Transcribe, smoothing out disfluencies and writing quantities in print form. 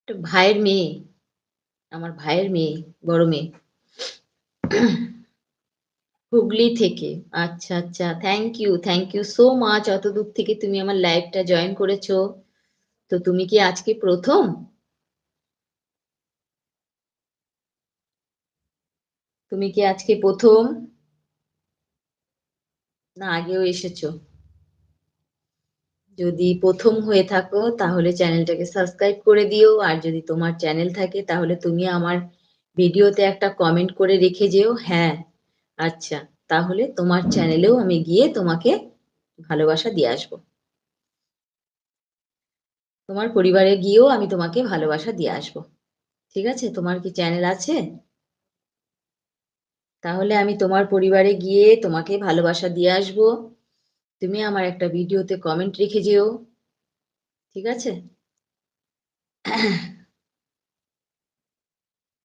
একটা ভাইয়ের মেয়ে, আমার ভাইয়ের মেয়ে, বড় মেয়ে। হুগলি থেকে। আচ্ছা, আচ্ছা। থ্যাংক ইউ সো মাচ অতদূর থেকে তুমি আমার লাইভটা জয়েন করেছো। তো তুমি কি আজকে ১ম? তুমি কি আজকে ১ম? না আগেও এসেছো? যদি ১ম হয়ে থাকো তাহলে চ্যানেলটাকে সাবস্ক্রাইব করে দিও। আর যদি তোমার চ্যানেল থাকে তাহলে তুমি আমার ভিডিওতে একটা কমেন্ট করে রেখে যেও হ্যাঁ, আচ্ছা। তাহলে তোমার চ্যানেলেও আমি গিয়ে তোমাকে ভালোবাসা দিয়ে আসবো। তোমার পরিবারে গিয়েও আমি তোমাকে ভালোবাসা দিয়ে আসবো। ঠিক আছে? তোমার কি চ্যানেল আছে? তাহলে আমি তোমার পরিবারে গিয়ে তোমাকে ভালোবাসা দিয়ে আসবো। তুমি আমার একটা ভিডিওতে কমেন্ট রেখে যেও। ঠিক আছে?